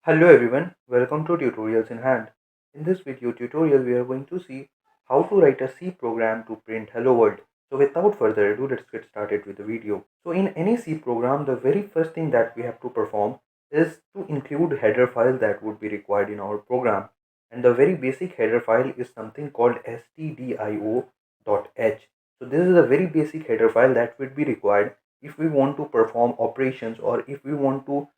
Hello everyone, welcome to Tutorials in Hand. In this video tutorial we are going to see how to write a C program to print hello world. So without further ado, let's get started with the video. So in any C program, the very first thing that we have to perform is to include header file that would be required in our program. And the very basic header file is something called stdio.h. So this is a very basic header file that would be required if we want to perform operations or if we want to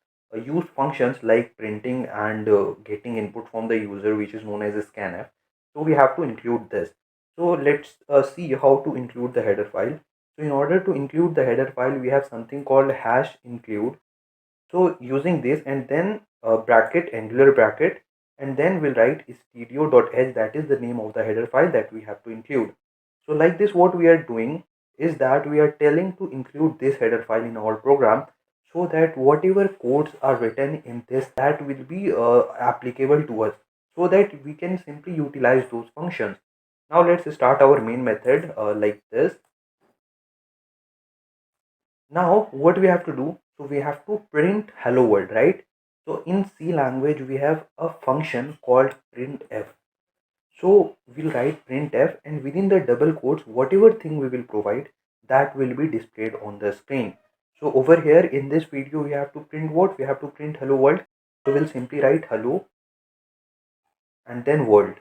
use functions like printing and getting input from the user, which is known as a scanf. So we have to include this. So let's see how to include the header file. So in order to include the header file, we have something called hash include. So using this and then bracket, angular bracket, and then we'll write studio.h, that is the name of the header file that we have to include. So like this, what we are doing is that we are telling to include this header file in our program, so that whatever codes are written in this, that will be applicable to us, so that we can simply utilize those functions. Now let's start our main method like this. Now what we have to do, so we have to print hello world, right? So in C language we have a function called printf. So we'll write printf, and within the double quotes, whatever thing we will provide, that will be displayed on the screen. So over here in this video we have to print what? We have to print hello world. So we'll simply write hello and then world,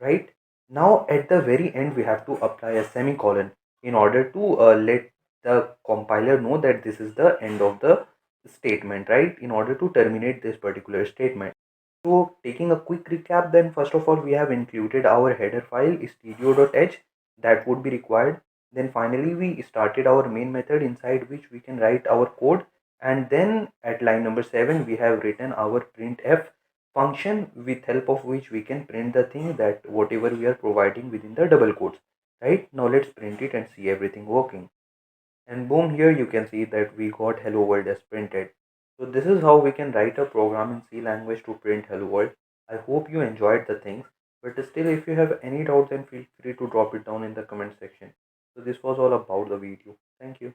right? Now at the very end we have to apply a semicolon in order to let the compiler know that this is the end of the statement, right? In order to terminate this particular statement. So taking a quick recap, then first of all we have included our header file studio.h, that would be required. Then finally we started our main method inside which we can write our code, and then at line number 7 we have written our printf function, with help of which we can print the thing that whatever we are providing within the double quotes, right? Now let's print it and see everything working. And boom, here you can see that we got hello world as printed. So this is how we can write a program in C language to print hello world. I hope you enjoyed the things, but still if you have any doubts then feel free to drop it down in the comment section. So this was all about the video. Thank you.